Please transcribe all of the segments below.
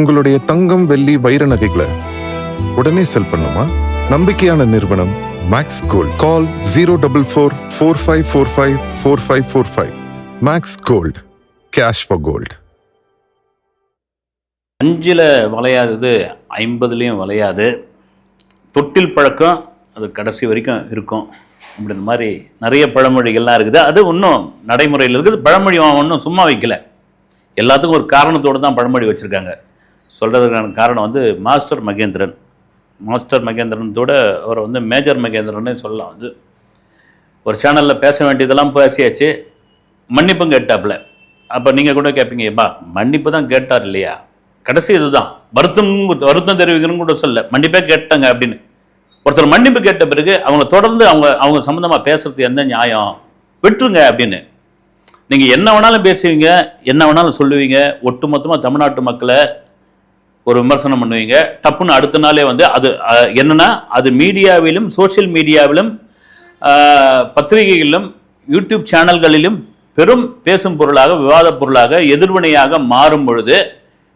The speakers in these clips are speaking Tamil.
உங்களுடைய தங்கம், வெள்ளி, வைர நகைகளை உடனே செல் பண்ணுமா? நம்பிக்கையான நிறுவனம் Max Gold. Call 04445454545. Max Gold, cash for gold. 5ல் வளையாதது 50லையும் வளையாது. தொட்டில் பழக்கம் அது கடைசி வரைக்கும் இருக்கும். அப்படின்ற மாதிரி நிறைய பழமொழிகள்லாம் இருக்குது. அது இன்னும் நடைமுறையில் இருக்குது. பழமொழி ஒன்றும் சும்மா வைக்கல, எல்லாத்துக்கும் ஒரு காரணத்தோடு தான் பழமொழி வச்சுருக்காங்க. சொல்கிறதுக்கான காரணம் வந்து மாஸ்டர் மகேந்திரனத்தோட அவரை வந்து மேஜர் மகேந்திரன்னு சொல்லலாம். வந்து ஒரு சேனலில் பேச வேண்டியதெல்லாம் பேசியாச்சு, மன்னிப்பும் கேட்டாப்புல. அப்போ நீங்கள் கூட கேட்பீங்க, பா மன்னிப்பு தான் கேட்டார் இல்லையா, கடைசி இதுதான் வருத்தம் தெரிவிக்கணும்னு கூட சொல்ல, மன்னிப்பே கேட்டாங்க அப்படின்னு. ஒருத்தர் மன்னிப்பு கேட்ட பிறகு அவங்கள தொடர்ந்து அவங்க சம்மந்தமாக பேசுறது எந்த நியாயம்? விட்டுருங்க அப்படின்னு. நீங்கள் என்ன வேணாலும் பேசுவீங்க, என்ன வேணாலும் சொல்லுவீங்க, ஒட்டுமொத்தமாக தமிழ்நாட்டு மக்களை ஒரு விமர்சனம் பண்ணுவீங்க. தப்புன்னு அடுத்த நாளே வந்து அது என்னன்னா, அது மீடியாவிலும் சோசியல் மீடியாவிலும் பத்திரிகைகளிலும் யூடியூப் சேனல்களிலும் பெரும் பேசும் பொருளாக, விவாத பொருளாக, எதிர்வினையாக மாறும் பொழுது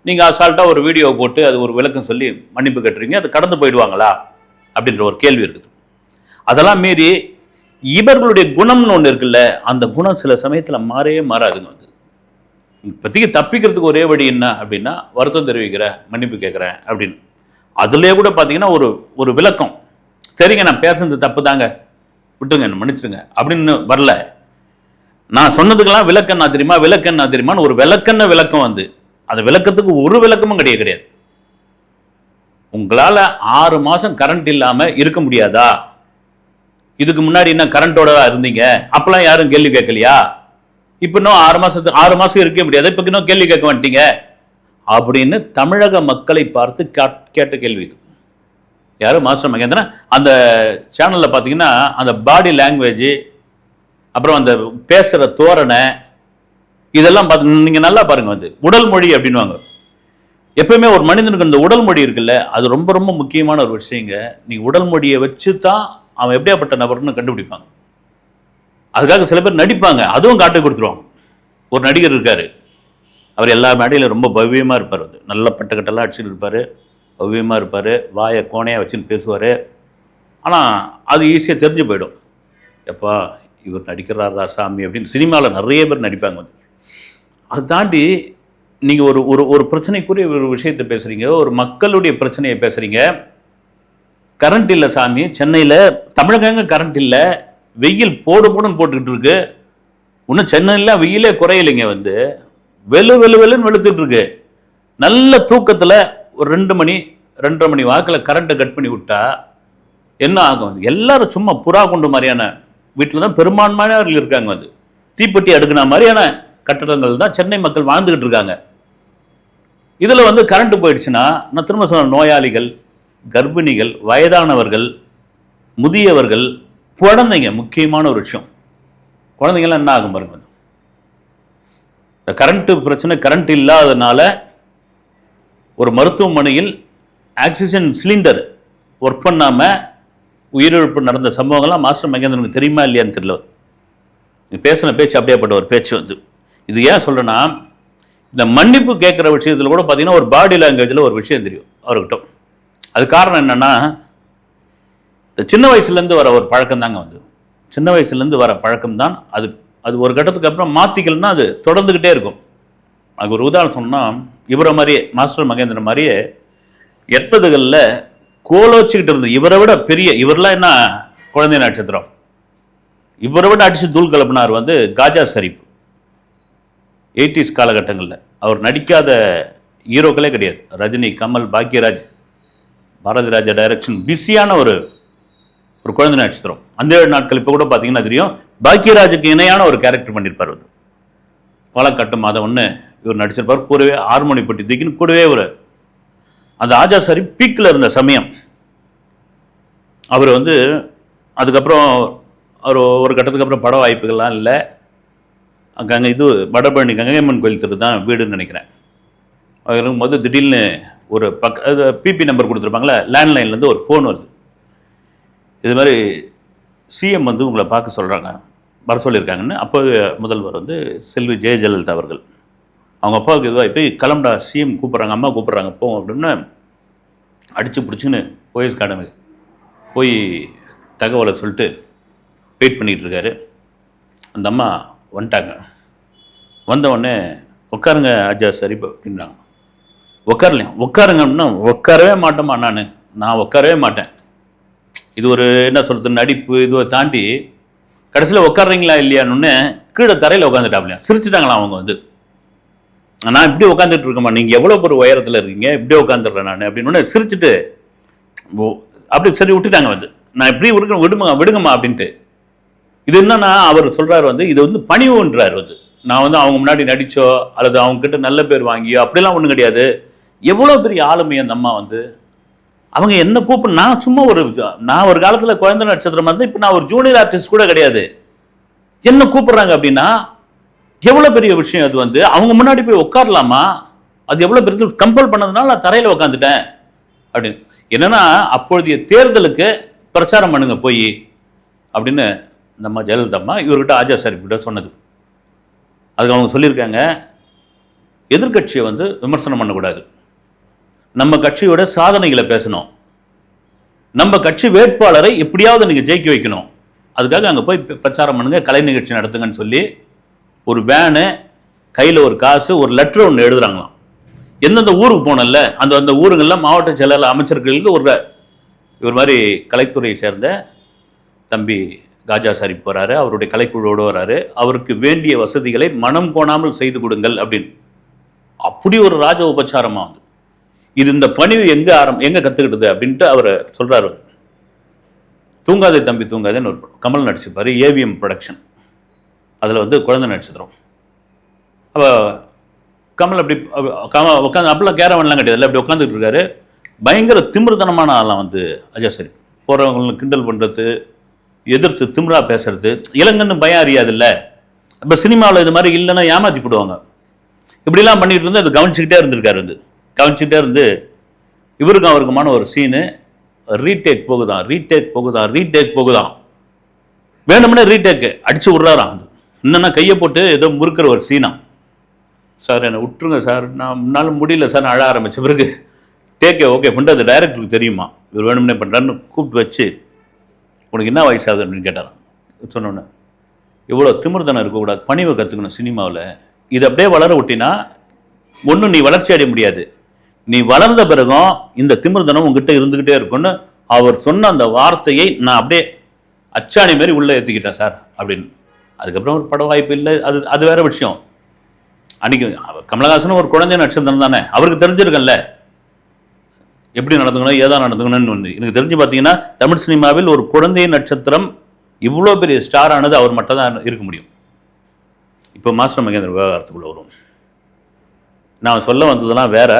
நீங்கள் அசால்ட்டாக ஒரு வீடியோ போட்டு அது ஒரு விளக்கம் சொல்லி மன்னிப்பு கேட்டுறீங்க. அது கடந்து போயிடுவாங்களா அப்படின்ற ஒரு கேள்வி இருக்குது. அதெல்லாம் மீறி இவர்களுடைய குணம்னு ஒன்று இருக்குல்ல, அந்த குணம் சில சமயத்தில் மாறவே மாறாதுங்க. வந்து இப்போதைக்கு தப்பிக்கிறதுக்கு ஒரே வழி என்ன அப்படின்னா, வருத்தம் தெரிவிக்கிறேன், மன்னிப்பு கேட்குறேன் அப்படின்னு. அதுலேயே கூட பார்த்தீங்கன்னா ஒரு விளக்கம், சரிங்க நான் பேசுறது தப்பு தாங்க, விட்டுங்க, என்ன மன்னிச்சிடுங்க அப்படின்னு வரல. நான் சொன்னதுக்கெல்லாம் விளக்கண்ணா தெரியுமான்னு ஒரு விளக்கம் வந்து அந்த விளக்கத்துக்கு ஒரு விளக்கமும் கிடையாது. உங்களால் 6 மாதம் கரண்ட் இல்லாமல் இருக்க முடியாதா? இதுக்கு முன்னாடி என்ன கரண்டோட இருந்தீங்க? அப்பெல்லாம் யாரும் கேள்வி கேட்கலையா? இப்போ இன்னும் 6 மாதம் இருக்க முடியாது, இப்போ இன்னும் கேள்வி கேட்க மாட்டீங்க அப்படின்னு தமிழக மக்களை பார்த்து கேட்ட கேள்வி இது. யாரும் மாஸ்டர் மகேந்திரன் அந்த சேனலில் பார்த்தீங்கன்னா அந்த பாடி லாங்குவேஜ், அப்புறம் அந்த பேசுகிற தோரணை, இதெல்லாம் பார்த்து நீங்கள் நல்லா பாருங்கள். வந்து உடல் மொழி அப்படின்வாங்க. எப்பயுமே ஒரு மனிதனுக்கு இந்த உடல் மொழி இருக்குல்ல, அது ரொம்ப ரொம்ப முக்கியமான ஒரு விஷயங்க. நீங்கள் உடல் மொழியை வச்சு தான் அவன் எப்படியாப்பட்ட நபர்னு கண்டுபிடிப்பாங்க. அதுக்காக சில பேர் நடிப்பாங்க, அதுவும் காட்டி கொடுத்துருவாங்க. ஒரு நடிகர் இருக்கார், அவர் எல்லா மேடையிலும் ரொம்ப பவ்யமாக இருப்பார். வந்து நல்ல பட்டக்கட்டெல்லாம் அடிச்சுட்டு இருப்பார், பவ்யமாக இருப்பார், வாயை கோணையாக வச்சுன்னு பேசுவார். ஆனால் அது ஈஸியாக தெரிஞ்சு போயிடும், எப்பா இவர் நடிக்கிறாரா சாமி அப்படின்னு. சினிமாவில் நிறைய பேர் நடிப்பாங்க. வந்து அதை தாண்டி நீங்கள் ஒரு பிரச்சனைக்குரிய ஒரு விஷயத்தை பேசுகிறீங்க, ஒரு மக்களுடைய பிரச்சனையை பேசுகிறீங்க. கரண்ட் இல்லை சாமி, சென்னையில் தமிழகங்க கரண்ட் இல்லை, வெயில் போடுன்னு போட்டுக்கிட்டு இருக்கு. இன்னும் சென்னையில் வெயிலே குறையிலைங்க. வந்து வெளுன்னு வெளுத்துட்டு இருக்கு. நல்ல தூக்கத்தில் ஒரு 2 மணி வாக்கில் கரண்ட்டை கட் பண்ணி விட்டா என்ன ஆகும்? எல்லாரும் சும்மா புறா கொண்டு மாதிரியான வீட்டில் தான் பெரும்பான்மையானவர்கள் இருக்காங்க. வந்து தீப்பெட்டி அடுக்கின மாதிரியான கட்டடங்கள் தான் சென்னை மக்கள் வாழ்ந்துக்கிட்டு இருக்காங்க. இதில் வந்து கரண்ட் போயிடுச்சுன்னா, நான் திரும்ப சொன்ன நோயாளிகள், கர்ப்பிணிகள், வயதானவர்கள், முதியவர்கள், குழந்தைங்க, முக்கியமான ஒரு விஷயம், குழந்தைங்கள்லாம் என்ன ஆகும் பாருங்க. இந்த கரண்ட்டு பிரச்சனை, கரண்ட் இல்லாததுனால ஒரு மருத்துவமனையில் ஆக்சிஜன் சிலிண்டர் ஒர்க் பண்ணாமல் உயிரிழப்பு நடந்த சம்பவங்கள்லாம் மாஸ்டர் மகேந்திரனுக்கு தெரியுமா இல்லையான்னு தெரியல. பேசின பேச்சு அப்படியேப்பட்ட ஒரு பேச்சு. வந்து இது ஏன் சொல்கிறேன்னா, இந்த மன்னிப்பு கேட்குற விஷயத்தில் கூட பார்த்தீங்கன்னா ஒரு பாடி லாங்குவேஜில் ஒரு விஷயம் தெரியும் அவர்கிட்ட. அது காரணம் என்னென்னா, இந்த சின்ன வயசுலேருந்து வர ஒரு பழக்கம் தாங்க. வந்து சின்ன வயசுலேருந்து வர பழக்கம் தான் அது. அது ஒரு கட்டத்துக்கு அப்புறம் மாற்றிக்கலன்னா அது தொடர்ந்துக்கிட்டே இருக்கும். அதுக்கு ஒரு உதாரணம் சொன்னால், இவரை மாதிரியே மாஸ்டர் மகேந்திரன் மாதிரியே 80களில் கோலோச்சிக்கிட்டு இருந்தது இவரை விட பெரிய, இவரெலாம் என்ன குழந்தை நட்சத்திரம், இவரை விட அடித்து தூள் கலப்பினார் வந்து காஜா ஷரீப். 80s காலகட்டங்களில் அவர் நடிக்காத ஹீரோக்களே கிடையாது. ரஜினி, கமல், பாக்யராஜ், பாரதி ராஜா டைரக்ஷன், பிஸியான ஒரு குழந்தை நட்சத்திரம். அந்த 7 நாட்கள் இப்போ கூட பார்த்தீங்கன்னா தெரியும், பாக்யராஜுக்கு இணையான ஒரு கேரக்டர் பண்ணியிருப்பார். வந்து பாலக்காட்டு மாதவன்னு இவர் நடிச்சிருப்பார். கூடவே ஹார்மோனிப்பட்டி தூக்கின்னு கூடவே ஒரு அந்த ஆஜா ஷரீப் பீக்கில் இருந்த சமயம் அவர் வந்து அதுக்கப்புறம் அவர் ஒரு கட்டத்துக்கு அப்புறம் பட வாய்ப்புகள்லாம் இல்லை. அங்கே இது வடபழனி கங்கையம்மன் கோயில் தெரு தான் வீடுன்னு நினைக்கிறேன். அவர் இருக்கும்போது திடீர்னு ஒரு பிபி நம்பர் கொடுத்துருப்பாங்களே, லேண்ட்லைன்லேருந்து ஒரு ஃபோன் வருது. இது மாதிரி சிஎம் வந்து உங்களை பார்க்க சொல்கிறாங்க, வர சொல்லியிருக்காங்கன்னு. அப்போ முதல்வர் வந்து செல்வி ஜெயலலிதா அவர்கள் அவங்க அப்பாவுக்கு இதுவாக போய் கிளம்புடா, சிஎம் கூப்பிட்றாங்க, அம்மா கூப்பிட்றாங்க, போ அப்படின்னு அடித்து பிடிச்சின்னு போயஸ் கார்டனுக்கு போய் தகவலை சொல்லிட்டு வெயிட் பண்ணிகிட்டு இருக்காரு. அந்த அம்மா வந்துட்டாங்க. வந்தவுடனே உட்காருங்க ஆஜா ஷரீப் அப்படின்றாங்க. உட்காரலையா? உட்காருங்க அப்படின்னா உட்காரவே மாட்டோமா, நான் உட்காரவே மாட்டேன். இது ஒரு என்ன சொல்கிறது, நடிப்பு இதுவை தாண்டி கடைசியில் உட்காடுறீங்களா இல்லையான்னு கீழே தரையில் உட்காந்துட்டாப்லையா. சிரிச்சுட்டாங்களாம் அவங்க வந்து. நான் இப்படி உட்காந்துட்டு இருக்கேம்மா, நீங்கள் எவ்வளோ ஒரு உயரத்தில் இருக்கீங்க, இப்படியே உட்காந்துடுறேன் நான் அப்படின்னு சிரிச்சுட்டு அப்படி சரி விட்டுட்டாங்க வந்து. நான் இப்படி விடுங்கம்மா அப்படின்ட்டு. இது என்னன்னா அவர் சொல்கிறார் வந்து, இது வந்து பணிவுன்றார் வந்து. நான் வந்து அவங்க முன்னாடி நடித்தோ அல்லது அவங்க கிட்ட நல்ல பேர் வாங்கியோ அப்படிலாம் ஒன்றும் கிடையாது. எவ்வளோ பெரிய ஆளுமை அந்த அம்மா வந்து. அவங்க என்ன கூப்பிடு, நான் ஒரு காலத்தில் குழந்தை நட்சத்திரம் வந்து, இப்போ நான் ஒரு ஜூனியர் ஆர்டிஸ்ட் கூட கிடையாது. என்ன கூப்பிடுறாங்க அப்படின்னா எவ்வளோ பெரிய விஷயம் அது வந்து. அவங்க முன்னாடி போய் உட்காரலாமா, அது எவ்வளோ பெரிய கம்பல் பண்ணதுனால நான் தரையில் உட்காந்துட்டேன் அப்படின்னு. என்னன்னா அப்பொழுதைய தேர்தலுக்கு பிரச்சாரம் பண்ணுங்க போய் அப்படின்னு நம்ம ஜெயலலிதா அம்மா இவர்கிட்ட ஆஜா ஷரீப் கிட்ட சொன்னது. அதுக்கு அவங்க சொல்லியிருக்காங்க, எதிர்கட்சியை வந்து விமர்சனம் பண்ணக்கூடாது, நம்ம கட்சியோட சாதனைகளை பேசணும், நம்ம கட்சி வேட்பாளரை எப்படியாவது நீங்கள் ஜெயிக்க வைக்கணும், அதுக்காக அங்கே போய் பிரச்சாரம் பண்ணுங்க, கலை நிகழ்ச்சி நடத்துங்கன்னு சொல்லி ஒரு வேனு கையில் ஒரு காசு ஒரு லெட்டர் ஒன்று எழுதுறாங்களாம். எந்தெந்த ஊருக்கு போனல அந்த ஊருங்களில் மாவட்ட செயலாளர் அமைச்சர்களுக்கு இவர் மாதிரி கலைத்துறையை சேர்ந்த தம்பி காஜா ஷரீப் வராரு, அவருடைய கலைக்குழுவோடு வராரு, அவருக்கு வேண்டிய வசதிகளை மனம் கோணாமல் செய்து கொடுங்கள் அப்படின்னு. அப்படி ஒரு ராஜ உபச்சாரமா வந்து. இது இந்த பணிவு எங்க கத்துக்கிட்டது அப்படின்ட்டு அவர் சொல்றாரு. தூங்காதே தம்பி தூங்காதேன்னு ஒரு கமல் நடிச்சிருப்பாரு, ஏவிஎம் ப்ரொடக்ஷன். அதில் வந்து குழந்தை நடிச்சிடும். அப்போ கமல் அப்படி உட்காந்து அப்பெல்லாம் கேரவன்லாம் கிடையாது, அப்படி உட்காந்துட்டு இருக்காரு. பயங்கர திமிர்தனமான ஆளாம் வந்து ஆஜா ஷரீப். போகிறவங்களுக்கு கிண்டல் பண்ணுறது, எதிர்த்து திமிரா பேசுறது, இளங்கன்னு பயம் அறியாது இல்லை. இப்போ சினிமாவில் இது மாதிரி இல்லைன்னா ஏமாற்றி போடுவாங்க. இப்படிலாம் பண்ணிட்டு இருந்து அது கவனிச்சுக்கிட்டே இருந்திருக்காரு வந்து. கவனிச்சுக்கிட்டே இருந்து இவருக்கும் அவருக்குமான ஒரு சீனு ரீடேக் போகுதான் வேணும்னே ரீடேக்கு அடிச்சு விட்றாராம். அது என்னன்னா கையை போட்டு ஏதோ முறுக்கிற ஒரு சீனா. சார் என்னை விட்டுருங்க சார், நான் முன்னாலும் முடியல சார், அழ ஆரம்பிச்ச பிறகு டேக்கே ஓகே பண்ணுறது டைரக்டருக்கு தெரியுமா, இவர் வேணும்னே பண்ணுறான்னு கூப்பிட்டு வச்சு, உனக்கு என்ன வயசாகுது அப்படின்னு கேட்டாராம். சொன்னோன்னே இவ்வளோ திமிர்தனம் இருக்கக்கூடாது, பணிவை கற்றுக்கணும் சினிமாவில். இது அப்படியே வளர விட்டினா ஒன்றும் நீ வளர்ச்சி அடைய முடியாது, நீ வளர்ந்த பிறகும் இந்த திமிர்தனம் உங்ககிட்ட இருந்துக்கிட்டே இருக்குன்னு அவர் சொன்ன அந்த வார்த்தையை நான் அப்படியே அச்சாணி மாதிரி உள்ளே ஏற்றிக்கிட்டேன் சார் அப்படின்னு. அதுக்கப்புறம் ஒரு பட வாய்ப்பு இல்லை, அது வேற விஷயம். அன்னைக்கு கமலஹாசனும் ஒரு குழந்தை நட்சத்திரம் தானே, அவருக்கு தெரிஞ்சிருக்கல எப்படி நடந்துக்கணும் ஏதா நடந்துக்கணும்னு ஒன்று. எனக்கு தெரிஞ்சு பார்த்தீங்கன்னா தமிழ் சினிமாவில் ஒரு குழந்தை நட்சத்திரம் இவ்வளோ பெரிய ஸ்டார் ஆனது அவர் மட்டும் தான் இருக்க முடியும். இப்போ மாஸ்டர் மகேந்திர விவகாரத்துக்குள்ளே வரும். நான் சொல்ல வந்ததெல்லாம் வேற.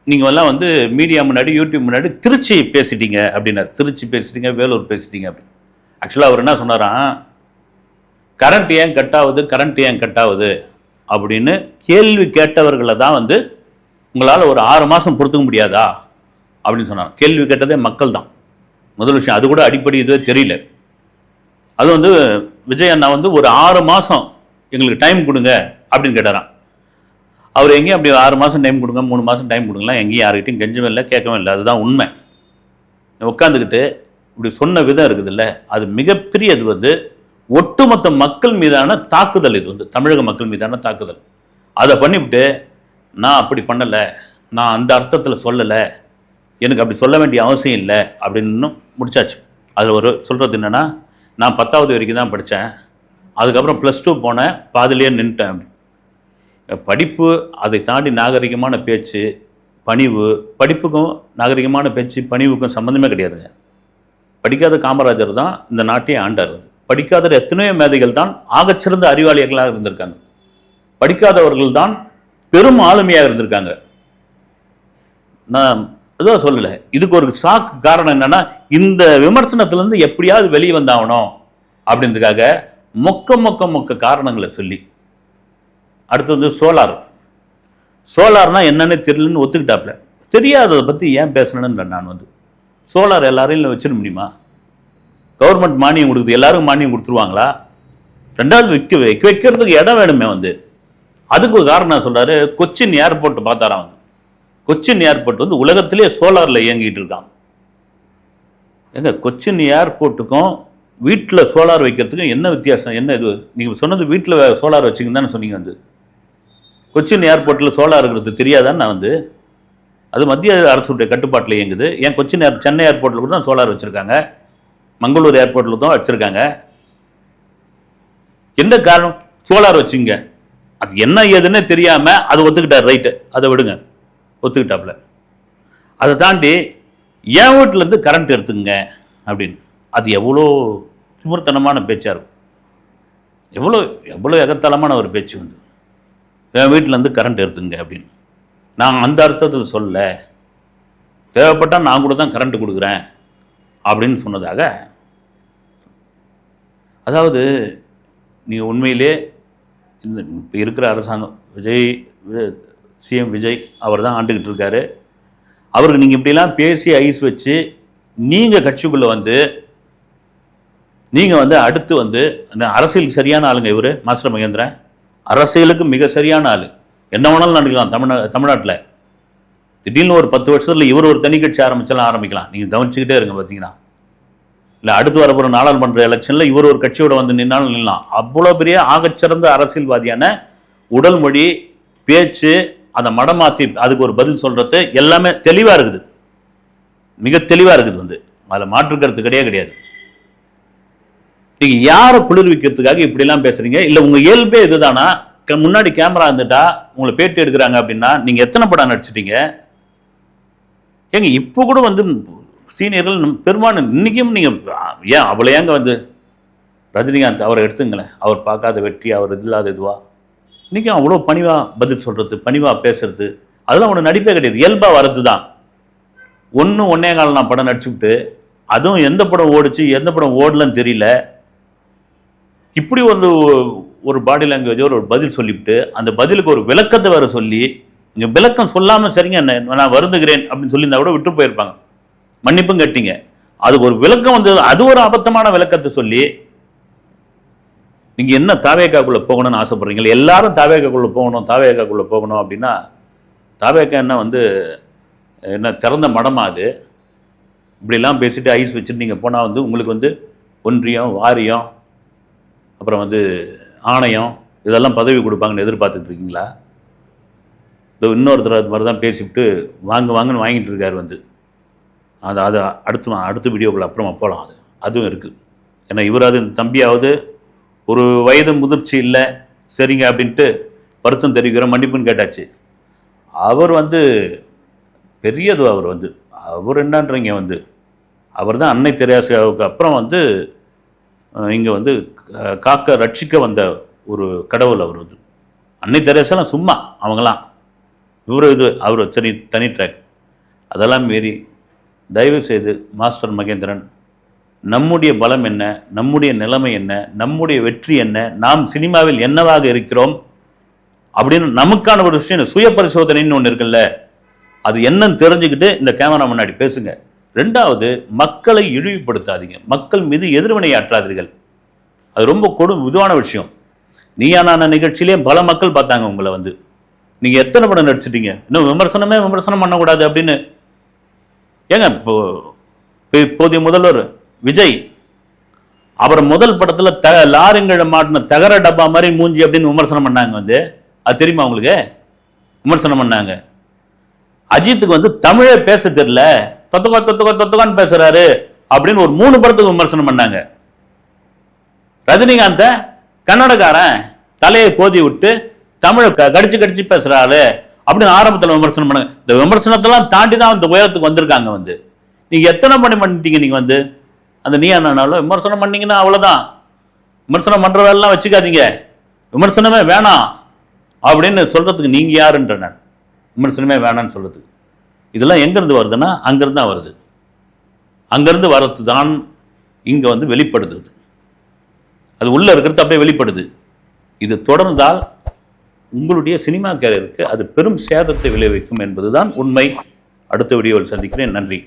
நீங்கள் எல்லாம் வந்து மீடியா முன்னாடி யூடியூப் முன்னாடி திருச்சி பேசிட்டீங்க அப்படின்னாரு. திருச்சி பேசிட்டீங்க, வேலூர் பேசிட்டீங்க அப்படின்னு. ஆக்சுவலாக அவர் என்ன சொன்னாராம், கரண்ட் ஏன் கட் ஆகுது அப்படின்னு கேள்வி கேட்டவர்களை தான் வந்து உங்களால் ஒரு 6 மாதம் பொறுத்துக்க முடியாதா அப்படின்னு சொன்னாங்க. கேள்வி கேட்டதே மக்கள் தான் முதல் விஷயம். அது கூட அடிப்படை இதுவே தெரியல. அது வந்து விஜய் அண்ணா வந்து ஒரு 6 மாதம் எங்களுக்கு டைம் கொடுங்க அப்படின்னு கேட்டாராம். அவர் எங்கேயும் அப்படி 6 மாதம் டைம் கொடுங்க 3 மாதம் டைம் கொடுங்கலாம் எங்கேயும் யார்கிட்டையும் கெஞ்சவும் இல்லை, கேட்கவும் இல்லை. அதுதான் உண்மை. உட்காந்துக்கிட்டு இப்படி சொன்ன விதம் இருக்குது இல்லை, அது மிகப்பெரிய அது வந்து ஒட்டுமொத்த மக்கள் மீதான தாக்குதல். இது வந்து தமிழக மக்கள் மீதான தாக்குதல். அதை பண்ணிவிட்டு நான் அப்படி பண்ணலை, நான் அந்த அர்த்தத்தில் சொல்லலை, எனக்கு அப்படி சொல்ல வேண்டிய அவசியம் இல்லை அப்படின்னு முடிச்சாச்சு. அதில் ஒரு சொல்கிறது என்னென்னா, நான் 10வது வரைக்கும் தான் படித்தேன், அதுக்கப்புறம் +2 போனேன், பாதிலேயே நின்ட்டேன். படிப்பு அதை தாண்டி நாகரிகமான பேச்சு பணிவு, படிப்புக்கும் நாகரிகமான பேச்சு பணிவுக்கும் சம்மந்தமே கிடையாதுங்க. படிக்காத காமராஜர் தான் இந்த நாட்டையே ஆண்டார். படிக்காத எத்தனையோ மேதைகள் தான் ஆகச்சிறந்த அறிவாளிகளாக இருந்திருக்காங்க. படிக்காதவர்கள் தான் பெரும் ஆளுமையாக இருந்திருக்காங்க. நான் எதுவும் சொல்லலை. இதுக்கு ஒரு சாக்கு காரணம் என்னன்னா, இந்த விமர்சனத்திலேருந்து எப்படியாவது வெளியே வந்தாகணும் அப்படின்றதுக்காக மொக்க காரணங்களை சொல்லி. அடுத்து வந்து சோலார்னா என்னன்னு தெரியலன்னு ஒத்துக்கிட்டாப்ல. தெரியாததை பற்றி ஏன் பேசணுன்னு நான் வந்து சோலார் எல்லாரையும் வச்சிட முடியுமா? கவர்மெண்ட் மானியம் கொடுக்குது, எல்லாருக்கும் மானியம் கொடுத்துருவாங்களா? ரெண்டாவது வைக்கிறதுக்கு இடம் வேணுமே வந்து. அதுக்கு ஒரு காரணம் சொல்றாரு, கொச்சின் ஏர்போர்ட் பார்த்தாராம் வந்து. கொச்சின் ஏர்போர்ட் வந்து உலகத்திலே சோலார்ல இயங்கிட்டு இருக்கான். எங்க கொச்சின் ஏர்போர்ட்டுக்கும் வீட்டில் சோலார் வைக்கிறதுக்கும் என்ன வித்தியாசம்? என்ன இது? நீங்கள் சொன்னது வீட்டில் சோலார் வச்சிங்கன்னு தானே சொன்னீங்க வந்து. கொச்சின் ஏர்போர்ட்டில் சோலார் இருக்கிறது தெரியாதான்னு நான் வந்து, அது மத்திய அரசுடைய கட்டுப்பாட்டில் இயங்குது. ஏன் கொச்சின் சென்னை ஏர்போர்ட்டில் கூட தான் சோலார் வச்சுருக்காங்க, மங்களூர் ஏர்போர்ட்டில் தான் வச்சுருக்காங்க. என்ன காரணம்? சோலார் வச்சுங்க. அது என்ன ஏதுன்னு தெரியாமல் அது ஒத்துக்கிட்டார், ரைட்டு, அதை விடுங்க, ஒத்துக்கிட்டாப்புல. அதை தாண்டி என் வீட்டிலேருந்து கரண்ட் எடுத்துங்க அப்படின்னு, அது எவ்வளோ சுமர்த்தனமான பேச்சாக இருக்கும், எவ்வளோ எவ்வளோ எகத்தளமான ஒரு பேச்சு வந்து. என் வீட்டிலேருந்து கரண்ட் எடுத்துங்க அப்படின்னு. நான் அந்த அர்த்தத்தில் சொல்ல, தேவைப்பட்டால் நான் கூட தான் கரண்ட் கொடுக்குறேன் அப்படின்னு சொன்னதாக. அதாவது நீங்கள் உண்மையிலே இந்த இப்போ இருக்கிற அரசாங்கம், சிஎம் விஜய் அவர் தான் ஆண்டுக்கிட்டு இருக்காரு. அவருக்கு நீங்கள் இப்படிலாம் பேசி ஐஸ் வச்சு நீங்கள் கட்சிக்குள்ளே வந்து நீங்கள் வந்து அடுத்து வந்து அரசியலுக்கு சரியான ஆளுங்க இவர் மாஸ்டர் மகேந்திரன். அரசியலுக்கு மிக சரியான ஆள். என்ன வேணாலும் நடக்கலாம் தமிழ்நாட்டில். திடீர்னு ஒரு 10 வருஷத்தில் இவர் ஒரு தனி கட்சி ஆரம்பிச்சாலும் ஆரம்பிக்கலாம். நீங்கள் கவனிச்சுக்கிட்டே இருங்க. பார்த்தீங்கன்னா இல்லை, அடுத்து வரப்போகிற நாடாளுமன்ற எலெக்ஷனில் இவர் ஒரு கட்சியோட வந்து நின்னாலும் நில்லாம். அவ்வளோ பெரிய ஆகச்சிறந்த அரசியல்வாதியான உடல் மொழி, பேச்சு, அதை மடமாற்றி அதுக்கு ஒரு பதில் சொல்கிறது எல்லாமே தெளிவாக இருக்குது, மிக தெளிவாக இருக்குது வந்து. அதில் மாற்றுக்கிறது கிடையாது. நீங்கள் யாரை குளிர்விக்கிறதுக்காக இப்படிலாம் பேசுகிறீங்க? இல்லை உங்கள் இயல்பே இதுதானா? முன்னாடி கேமரா இருந்துட்டா உங்களை பேட்டி எடுக்கிறாங்க அப்படின்னா நீங்கள் எத்தனை படம் நடிச்சிட்டீங்க? ஏங்க இப்போ கூட வந்து சீனியர்கள் பெரும்பாலும் இன்றைக்கும் நீங்கள் ஏன் அவ்வளோ ஏங்க வந்து ரஜினிகாந்த் அவரை எடுத்துங்களேன், அவர் பார்க்காத வெற்றி, அவர் இது இல்லாத இதுவா, இன்றைக்கும் அவ்வளோ பணிவாக பதில் சொல்கிறது, பணிவாக பேசுறது, அதெல்லாம் ஒன்று நடிப்பே கிடையாது, இயல்பாக வர்றது தான். ஒன்றே காலம் நான் படம் நடிச்சுக்கிட்டு, அதுவும் எந்த படம் ஓடிச்சு எந்த படம் ஓடலன்னு தெரியல, இப்படி வந்து ஒரு பாடி லாங்குவேஜ் ஒரு பதில் சொல்லிவிட்டு அந்த பதிலுக்கு ஒரு விளக்கத்தை வேறு சொல்லி, இங்கே விளக்கம் சொல்லாமல் சரிங்க நான் வருந்துகிறேன் அப்படின்னு சொல்லியிருந்தா கூட விட்டு போயிருப்பாங்க, மன்னிப்பும் கட்டிங்க. அதுக்கு ஒரு விளக்கம் வந்து அது ஒரு அபத்தமான விளக்கத்தை சொல்லி நீங்கள் என்ன தாவேக்காக்குள்ளே போகணும்னு ஆசைப்படுறீங்களா? எல்லாரும் தாவேக்காக்குள்ளே போகணும் அப்படின்னா தாவேக்கா என்ன வந்து என்ன திறந்த மடமா? அது இப்படிலாம் பேசிட்டு ஐஸ் வச்சுட்டு நீங்கள் போனால் வந்து உங்களுக்கு வந்து ஒன்றியம், வாரியம், அப்புறம் வந்து ஆணையம், இதெல்லாம் பதவி கொடுப்பாங்கன்னு எதிர்பார்த்துட்டு இருக்கீங்களா? இது இன்னொருத்தர் அது மாதிரி தான் பேசிவிட்டு வாங்கன்னு வாங்கிட்டு இருக்கார் வந்து. அது அடுத்த வீடியோக்குள்ள அப்புறமா போகலாம். அதுவும் இருக்குது. ஏன்னா இவராது இந்த தம்பியாவது ஒரு வயது முதிர்ச்சி இல்லை, சரிங்க அப்படின்ட்டு வருத்தம் தெரிவிக்கிறோம், மன்னிப்புன்னு கேட்டாச்சு. அவர் வந்து பெரியது. அவர் என்னன்றீங்க வந்து, அவர் தான் அன்னை தெரேசாவுக்கு அப்புறம் வந்து இங்கே வந்து காக்க ரட்சிக்க வந்த ஒரு கடவுள் அவர் வந்து. அன்னை தெரேசாலாம் சும்மா அவங்களாம், அவர் தனி ட்ராக். அதெல்லாம் மீறி தயவு செய்து மாஸ்டர் மகேந்திரன், நம்முடைய பலம் என்ன, நம்முடைய நிலைமை என்ன, நம்முடைய வெற்றி என்ன, நாம் சினிமாவில் என்னவாக இருக்கிறோம் அப்படின்னு நமக்கான ஒரு விஷயம் சுய பரிசோதனைன்னு ஒன்று இருக்குல்ல, அது என்னன்னு தெரிஞ்சுக்கிட்டு இந்த கேமரா முன்னாடி பேசுங்க. 2வது, மக்களை இழிவுபடுத்தாதீங்க, மக்கள் மீது எதிர்வினையாற்றாதீர்கள். அது ரொம்ப இதுவான விஷயம். நீயான நிகழ்ச்சியிலே பல மக்கள் பார்த்தாங்க உங்களை வந்து. நீங்கள் எத்தனை படம் நடிச்சிட்டீங்க, இன்னும் விமர்சனம் பண்ணக்கூடாது அப்படின்னு. ஏங்க இப்போதைய முதல்வர் விஜய், அவர் முதல் படத்தில் லாரிங்களை மாட்டின தகர டப்பா மாதிரி மூஞ்சி அப்படின்னு விமர்சனம் பண்ணாங்க வந்து. அது தெரியுமா உங்களுக்கு? விமர்சனம் பண்ணாங்க. அஜித்துக்கு வந்து தமிழே பேச தெரியல, தொத்துக்கான்னு பேசுறாரு அப்படின்னு ஒரு 3 படத்துக்கு விமர்சனம் பண்ணாங்க. ரஜினிகாந்த கன்னடக்காரன் தலையை கோதி விட்டு தமிழை கடிச்சு பேசுறாரு அப்படின்னு ஆரம்பத்தில் விமர்சனம் பண்ணாங்க. இந்த விமர்சனத்தெல்லாம் தாண்டி தான் இந்த உயரத்துக்கு வந்திருக்காங்க வந்து. நீங்க எத்தனை பண்ணிட்டீங்க? நீங்க வந்து அந்த நீ என்னாலும் விமர்சனம் பண்ணீங்கன்னா அவ்வளவுதான். விமர்சனம் பண்றதெல்லாம் வச்சுக்காதீங்க, விமர்சனமே வேணாம் அப்படின்னு சொல்றதுக்கு நீங்க யாருன்ற நான்? விமர்சனமே வேணான்னு சொல்றதுக்கு இதெல்லாம் எங்கிருந்து வருதுன்னா அங்கிருந்து தான் வருது. அங்கிருந்து வரது தான் இங்க வந்து வெளிப்படுது. அது உள்ள இருக்கிறது அப்படியே வெளிப்படுது. இது தொடர்ந்தால் உங்களுடைய சினிமா கேரியருக்கு அது பெரும் சேதத்தை விளைவிக்கும் என்பதுதான் உண்மை. அடுத்த வீடியோவில் சந்திக்கிறேன். நன்றி.